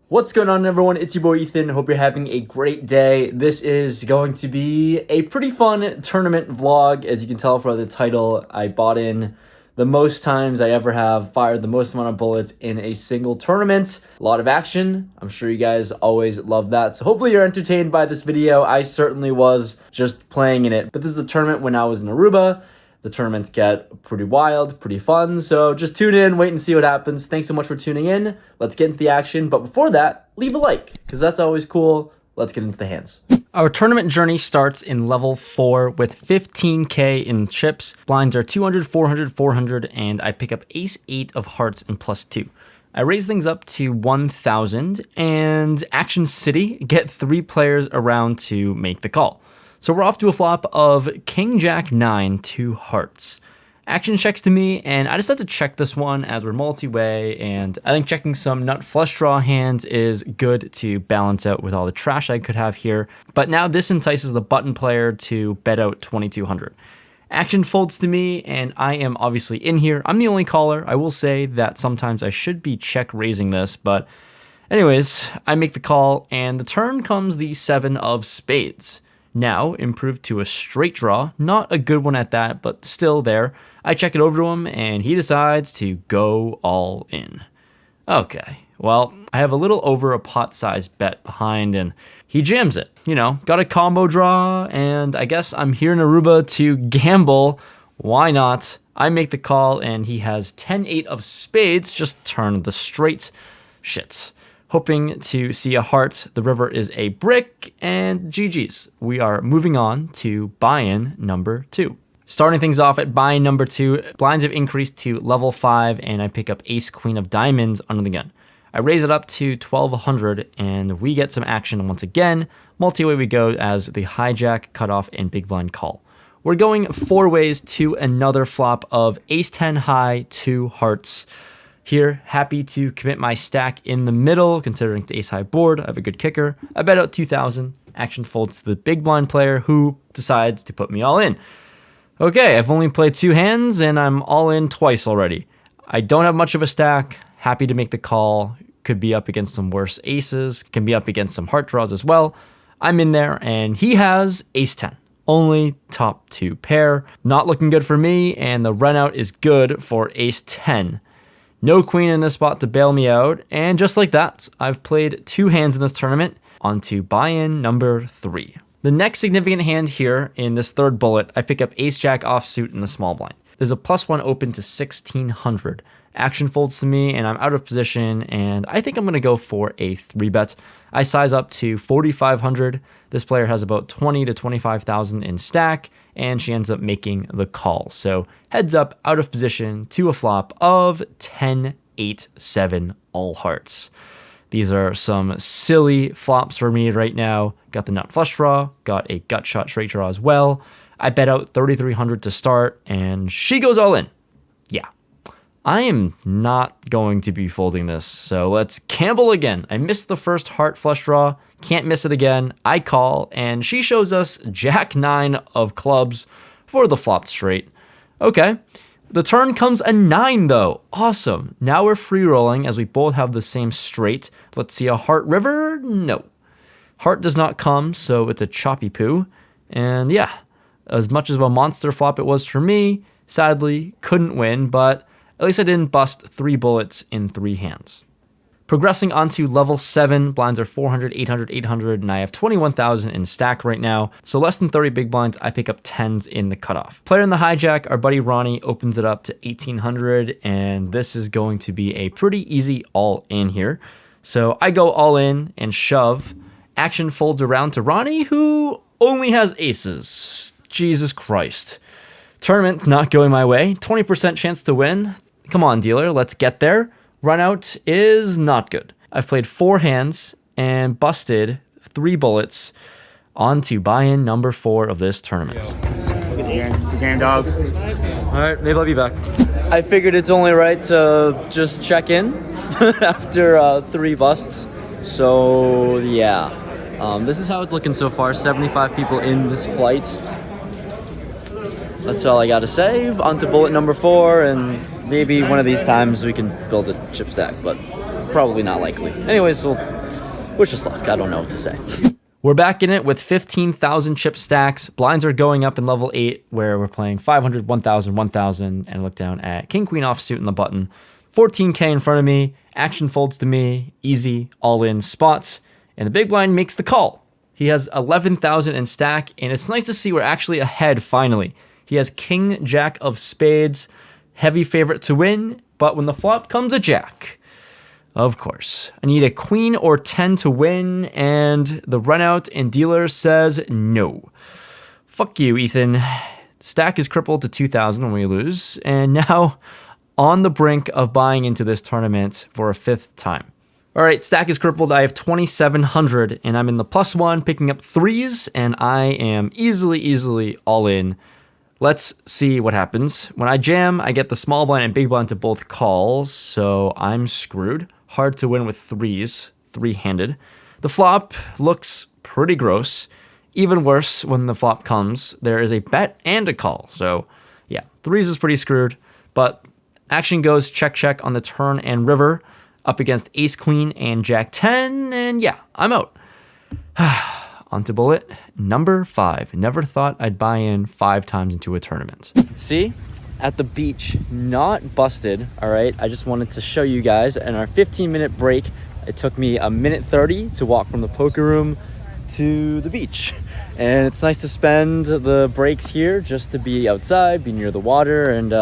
What's going on, everyone? It's your boy Ethan. Hope you're having a great day. This is going to be a pretty fun tournament vlog. As you can tell from the title, I bought in the most times I ever have, fired the most amount of bullets in a single tournament. A lot of action. I'm sure you guys always love that. So hopefully you're entertained by this video. I certainly was just playing in it. But this is a tournament when I was in Aruba. The tournaments get pretty wild, pretty fun, so just tune in, wait and see what happens. Thanks so much for tuning in. Let's get into the action, but before that, leave a like, because that's always cool. Let's get into the hands. Our tournament journey starts in level 4 with 15k in chips. Blinds are 200, 400, 400, and I pick up ace-8 of hearts and +2. I raise things up to 1,000, and Action City get 3 players around to make the call. So we're off to a flop of King Jack 9, 2 hearts. Action checks to me, and I decided to check this one as we're multi-way, and I think checking some nut flush draw hands is good to balance out with all the trash I could have here. But now this entices the button player to bet out 2,200. Action folds to me, and I am obviously in here. I'm the only caller. I will say that sometimes I should be check raising this, but anyways, I make the call, and the turn comes the 7 of spades. Now improved to a straight draw, not a good one at that, but still there. I check it over to him, and he decides to go all in. Okay, well, I have a little over a pot-sized bet behind, and he jams it. You know, got a combo draw, and I guess I'm here in Aruba to gamble. Why not? I make the call, and he has 10-8 of spades, just turn the straight. Shit. Hoping to see a heart. The river is a brick, and GG's. We are moving on to buy-in number 2. Starting things off at buy-in number 2, blinds have increased to level 5, and I pick up ace queen of diamonds under the gun. I raise it up to 1,200, and we get some action once again. Multi-way we go as the hijack, cutoff, and big blind call. We're going 4 ways to another flop of ace 10 high, 2 hearts. Here, happy to commit my stack in the middle, considering it's ace high board. I have a good kicker. I bet out 2,000. Action folds to the big blind player, who decides to put me all in. Okay, I've only played 2 hands, and I'm all in twice already. I don't have much of a stack. Happy to make the call. Could be up against some worse aces. Can be up against some heart draws as well. I'm in there, and he has ace 10. Only top 2 pair. Not looking good for me, and the run out is good for ace 10. No queen in this spot to bail me out, and just like that, I've played 2 hands in this tournament. On to buy-in number 3. The next significant hand here in this third bullet, I pick up ace-jack offsuit in the small blind. There's a +1 open to 1,600. Action folds to me, and I'm out of position, and I think I'm going to go for a 3-bet. I size up to 4,500. This player has about 20 to 25,000 in stack, and she ends up making the call. So heads up, out of position to a flop of 10, 8, 7, all hearts. These are some silly flops for me right now. Got the nut flush draw, got a gut shot straight draw as well. I bet out 3,300 to start, and she goes all in. Yeah. I am not going to be folding this, so let's gamble again. I missed the first heart flush draw, can't miss it again. I call, and she shows us Jack 9 of clubs for the flopped straight. Okay, the turn comes a 9 though. Awesome. Now we're free rolling as we both have the same straight. Let's see a heart river. No. Heart does not come, so it's a choppy poo. And yeah, as much of a monster flop it was for me, sadly couldn't win, but at least I didn't bust 3 bullets in 3 hands. Progressing onto level 7, blinds are 400, 800, 800, and I have 21,000 in stack right now. So less than 30 big blinds, I pick up 10s in the cutoff. Player in the hijack, our buddy Ronnie, opens it up to 1,800, and this is going to be a pretty easy all in here. So I go all in and shove. Action folds around to Ronnie, who only has aces. Jesus Christ. Tournament not going my way. 20% chance to win. Come on, dealer, let's get there. Run out is not good. I've played 4 hands and busted 3 bullets. On to buy-in number 4 of this tournament. Good game, dog. All right, maybe I'll be back. I figured it's only right to just check in after 3 busts. So yeah, this is how it's looking so far. 75 people in this flight. That's all I gotta say. On to bullet number 4, and maybe one of these times we can build a chip stack, but probably not likely. Anyways, we'll wish us luck. I don't know what to say. We're back in it with 15,000 chip stacks. Blinds are going up in level 8, where we're playing 500, 1,000, 1,000, and look down at King Queen offsuit in the button. 14K in front of me. Action folds to me. Easy, all-in spots. And the big blind makes the call. He has 11,000 in stack, and it's nice to see we're actually ahead finally. He has King, Jack of spades, heavy favorite to win, but when the flop comes a Jack, of course. I need a queen or 10 to win, and the run out and dealer says no. Fuck you, Ethan. Stack is crippled to 2,000 when we lose, and now on the brink of buying into this tournament for a 5th time. All right, stack is crippled. I have 2,700, and I'm in the +1, picking up 3s, and I am easily all in. Let's see what happens. When I jam, I get the small blind and big blind to both call, so I'm screwed. Hard to win with 3s, 3-handed. The flop looks pretty gross. Even worse when the flop comes, there is a bet and a call. So yeah, 3s is pretty screwed, but action goes check on the turn and river up against ace queen and jack 10, and yeah, I'm out. Onto bullet number 5. Never thought I'd buy in 5 times into a tournament. See? At the beach, not busted, all right? I just wanted to show you guys. In our 15-minute break, it took me a minute 30 to walk from the poker room to the beach. And it's nice to spend the breaks here just to be outside, be near the water, and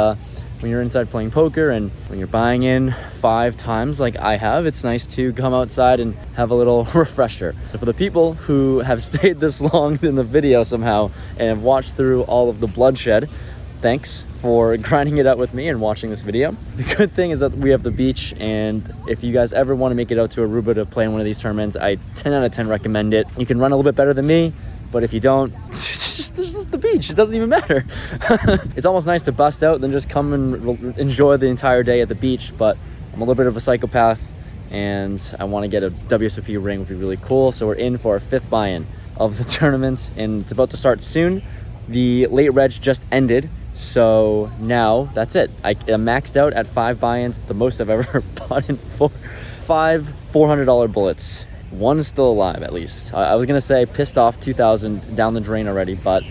when you're inside playing poker and when you're buying in 5 times like I have, it's nice to come outside and have a little refresher. For the people who have stayed this long in the video somehow and have watched through all of the bloodshed, thanks for grinding it out with me and watching this video. The good thing is that we have the beach, and if you guys ever want to make it out to Aruba to play in one of these tournaments, I 10 out of 10 recommend it. You can run a little bit better than me, but if you don't, there's just the beach. It doesn't even matter. It's almost nice to bust out, then just come and enjoy the entire day at the beach, but I'm a little bit of a psychopath, and I want to get a WSOP ring, would be really cool. So we're in for our 5th buy-in of the tournament, and it's about to start soon. The late reg just ended, so now that's it. I'm maxed out at 5 buy-ins, the most I've ever bought in for 5 $400 bullets. One is still alive, at least. I was gonna say pissed off 2,000 down the drain already, but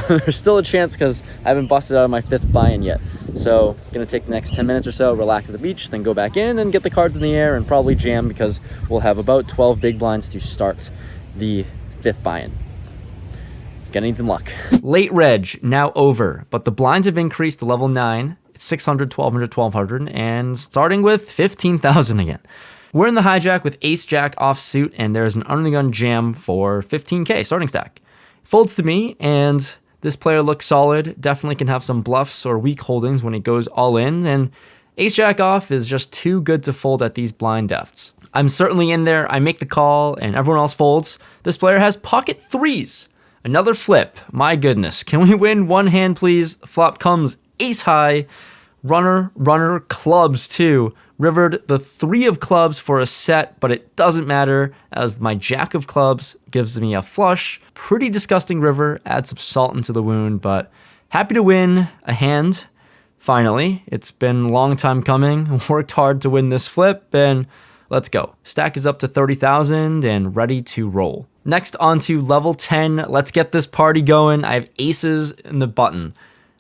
there's still a chance because I haven't busted out of my 5th buy-in yet. So gonna take the next 10 minutes or so, relax at the beach, then go back in and get the cards in the air and probably jam, because we'll have about 12 big blinds to start the 5th buy-in. Gonna need some luck. Late reg now over, but the blinds have increased to level 9. It's 600, 1,200, 1,200, and starting with 15,000 again. We're in the hijack with ace jack offsuit, and there's an undergun jam for 15K starting stack. Folds to me, and this player looks solid. Definitely can have some bluffs or weak holdings when he goes all in, and ace jack off is just too good to fold at these blind depths. I'm certainly in there. I make the call, and everyone else folds. This player has pocket 3s. Another flip. My goodness. Can we win one hand, please? Flop comes ace high. Runner, clubs too. Rivered the 3 of clubs for a set, but it doesn't matter as my jack of clubs gives me a flush. Pretty disgusting river, add some salt into the wound, but happy to win a hand. Finally, it's been a long time coming. Worked hard to win this flip, and let's go. Stack is up to 30,000 and ready to roll. Next on to level 10. Let's get this party going. I have aces in the button.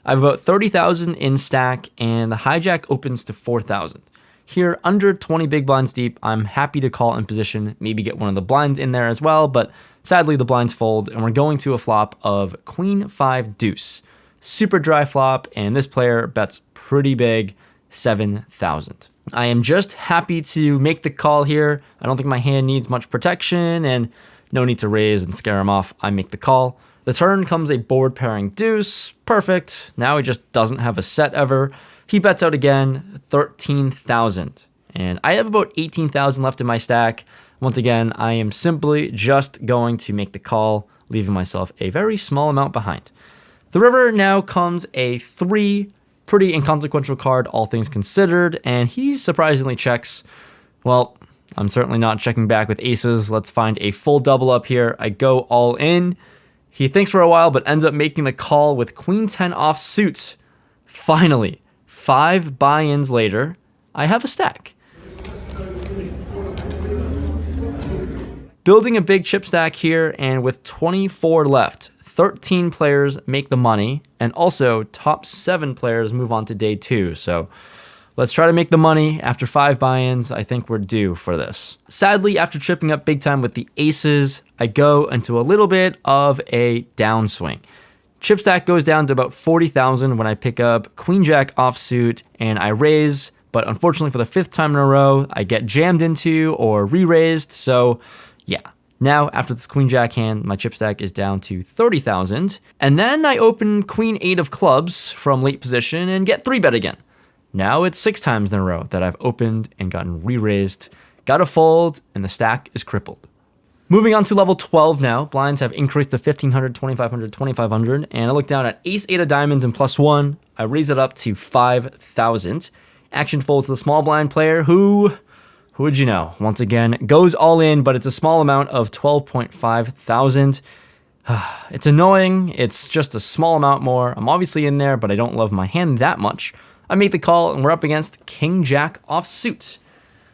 I have about 30,000 in stack, and the hijack opens to 4,000. Here, under 20 big blinds deep, I'm happy to call in position, maybe get one of the blinds in there as well, but sadly the blinds fold, and we're going to a flop of queen 5 deuce. Super dry flop, and this player bets pretty big, 7,000. I am just happy to make the call here. I don't think my hand needs much protection, and no need to raise and scare him off. I make the call. The turn comes a board pairing deuce. Perfect. Now he just doesn't have a set ever. He bets out again, 13,000. And I have about 18,000 left in my stack. Once again, I am simply just going to make the call, leaving myself a very small amount behind. The river now comes a 3, pretty inconsequential card, all things considered, and he surprisingly checks. Well, I'm certainly not checking back with aces. Let's find a full double up here. I go all in. He thinks for a while, but ends up making the call with queen 10 offsuit. Finally, 5 buy-ins later, I have a stack. Building a big chip stack here, and with 24 left, 13 players make the money, and also top 7 players move on to day 2. So let's try to make the money. After 5 buy-ins, I think we're due for this. Sadly, after tripping up big time with the aces, I go into a little bit of a downswing. Chip stack goes down to about 40,000 when I pick up Queen Jack offsuit and I raise, but unfortunately for the 5th time in a row, I get jammed into or re-raised, so yeah. Now, after this Queen Jack hand, my chip stack is down to 30,000. And then I open Queen 8 of clubs from late position and get 3-bet again. Now it's 6 times in a row that I've opened and gotten re-raised. Got a fold, and the stack is crippled. Moving on to level 12 now. Blinds have increased to 1,500, 2,500, 2,500. And I look down at Ace 8 of diamonds and +1. I raise it up to 5,000. Action folds to the small blind player who would you know, once again, goes all in, but it's a small amount of 12.5 thousand. It's annoying. It's just a small amount more. I'm obviously in there, but I don't love my hand that much. I make the call, and we're up against King Jack offsuit.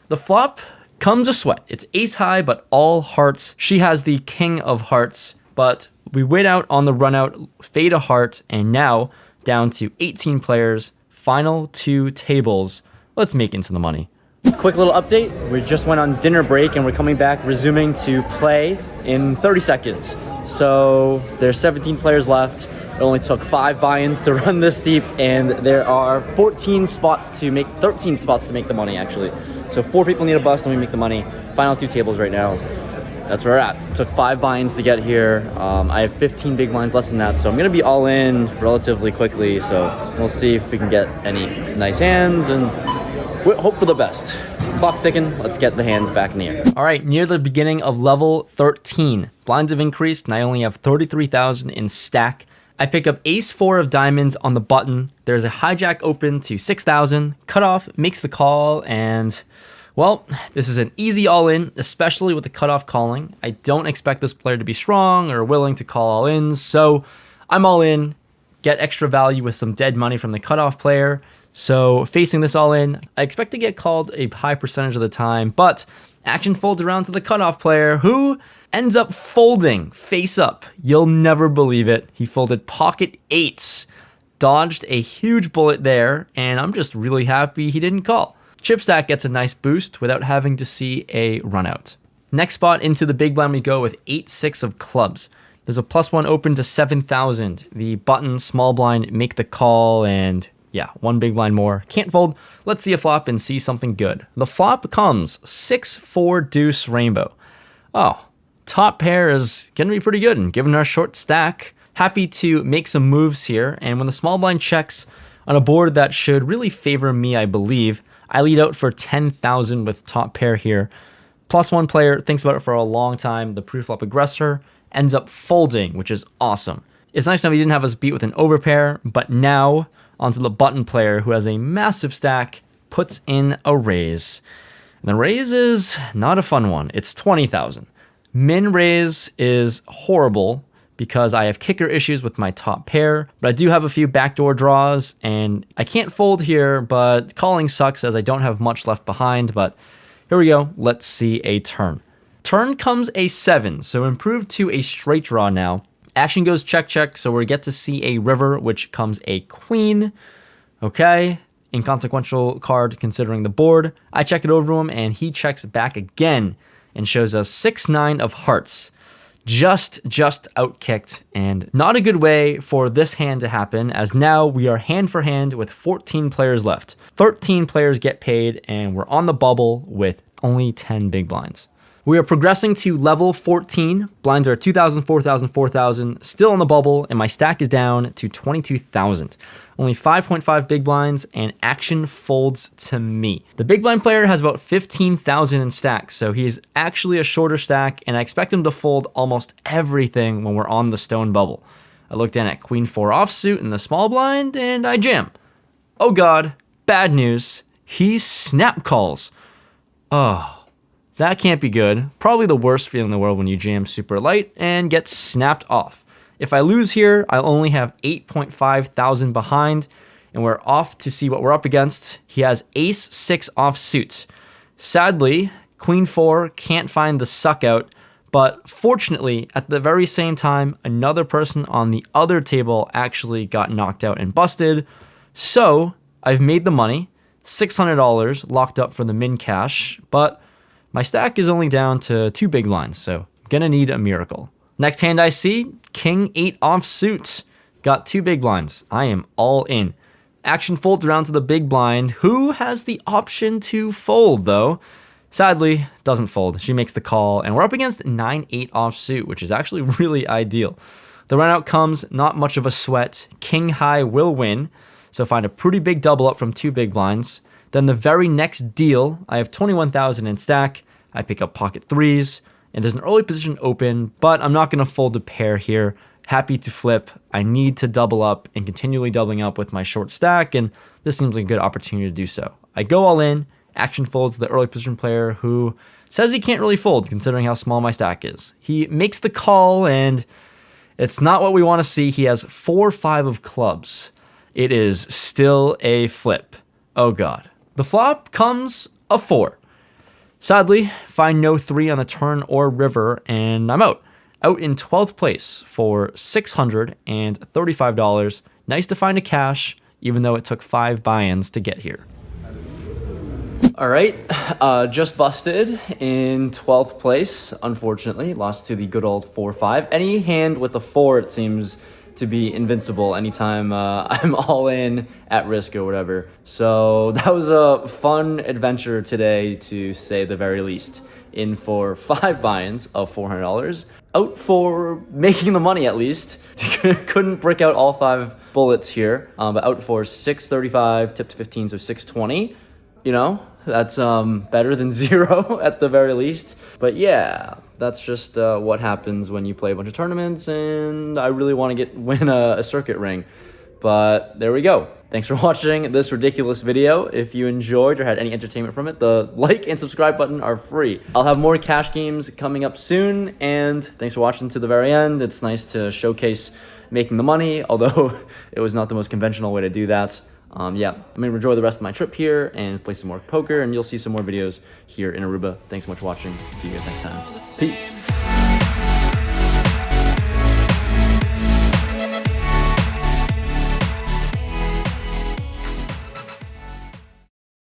The flop comes a sweat. It's ace high, but all hearts. She has the king of hearts, but we wait out on the run out, fade a heart, and now down to 18 players, final 2 tables. Let's make into the money. Quick little update. We just went on dinner break and we're coming back, resuming to play in 30 seconds. So there's 17 players left. It only took 5 buy-ins to run this deep, and there are 13 spots to make the money actually. So 4 people need a bust and we make the money. Final 2 tables right now. That's where we're at. It took 5 buy-ins to get here. I have 15 big blinds less than that, so I'm gonna be all in relatively quickly. So we'll see if we can get any nice hands and hope for the best. Clock's ticking. Let's get the hands back in the air. All right, near the beginning of level 13. Blinds have increased, and I only have 33,000 in stack. I pick up Ace 4 of diamonds on the button. There's a hijack open to 6,000. Cutoff makes the call, and well, this is an easy all-in, especially with the cutoff calling. I don't expect this player to be strong or willing to call all-ins, so I'm all in. Get extra value with some dead money from the cutoff player. So facing this all in, I expect to get called a high percentage of the time, but action folds around to the cutoff player who ends up folding face up. You'll never believe it. He folded pocket 8s, dodged a huge bullet there, and I'm just really happy he didn't call. Chip stack gets a nice boost without having to see a run out. Next spot into the big blind we go with 8-6 of clubs. There's a +1 open to 7,000. The button small blind make the call, and yeah, 1 big blind more. Can't fold. Let's see a flop and see something good. The flop comes 6-4 deuce rainbow. Oh, top pair is going to be pretty good, and given our short stack, happy to make some moves here. And when the small blind checks on a board that should really favor me, I believe, I lead out for 10,000 with top pair here. +1 player thinks about it for a long time. The pre-flop aggressor ends up folding, which is awesome. It's nice now he didn't have us beat with an overpair, but now onto the button player who has a massive stack, puts in a raise. And the raise is not a fun one. It's 20,000. Min raise is horrible because I have kicker issues with my top pair, but I do have a few backdoor draws, and I can't fold here, but calling sucks as I don't have much left behind, but here we go. Let's see a turn. Turn comes a 7, so improved to a straight draw now. Action goes check, check, so we get to see a river, which comes a queen. Okay, inconsequential card considering the board. I check it over to him, and he checks back again and shows us 6-9 of hearts. Just outkicked, and not a good way for this hand to happen, as now we are hand for hand with 14 players left. 13 players get paid, and we're on the bubble with only 10 big blinds. We are progressing to level 14. Blinds are 2,000, 4,000, 4,000, still on the bubble, and my stack is down to 22,000. Only 5.5 big blinds, and action folds to me. The big blind player has about 15,000 in stacks, so he is actually a shorter stack, and I expect him to fold almost everything when we're on the stone bubble. I look down at Queen 4 offsuit in the small blind, and I jam. Oh god, bad news. He snap calls. Oh. That can't be good. Probably the worst feeling in the world when you jam super light and get snapped off. If I lose here, I'll only have 8.5 thousand behind, and we're off to see what we're up against. He has Ace 6 offsuit. Sadly, Queen 4 can't find the suck out, But fortunately, at the very same time, another person on the other table actually got knocked out and busted. So I've made the money, $600 locked up for the min cash, but my stack is only down to 2 big blinds, so I'm gonna need a miracle. Next hand I see, King 8 offsuit. Got 2 big blinds. I am all in. Action folds around to the big blind, who has the option to fold though. Sadly, doesn't fold. She makes the call, and we're up against 9-8 offsuit, which is actually really ideal. The run out comes, not much of a sweat. King high will win, so find a pretty big double up from 2 big blinds. Then the very next deal, I have 21,000 in stack. I pick up pocket threes, and there's an early position open, but I'm not going to fold a pair here. Happy to flip. I need to double up and continually doubling up with my short stack, and this seems like a good opportunity to do so. I go all in. Action folds the early position player who says he can't really fold considering how small my stack is. He makes the call, and it's not what we want to see. He has 4-5 of clubs. It is still a flip. Oh God. The flop comes a 4. Sadly, find no 3 on the turn or river, and I'm out. Out in 12th place for $635. Nice to find a cash, even though it took 5 buy-ins to get here. All right, just busted in 12th place, unfortunately. Lost to the good old 4-5. Any hand with a 4, it seems to be invincible anytime I'm all in at risk or whatever. So that was a fun adventure today, to say the very least. In for 5 buy-ins of $400. Out for making the money at least. Couldn't brick out all 5 bullets here, but out for $635, tipped 15, so $620. You know, that's better than 0 at the very least. But yeah, that's just what happens when you play a bunch of tournaments, and I really want to win a circuit ring. But there we go. Thanks for watching this ridiculous video. If you enjoyed or had any entertainment from it, the like and subscribe button are free. I'll have more cash games coming up soon, and thanks for watching to the very end. It's nice to showcase making the money, although it was not the most conventional way to do that. Yeah, I'm going to enjoy the rest of my trip here and play some more poker, and you'll see some more videos here in Aruba. Thanks so much for watching. See you guys next time. Peace.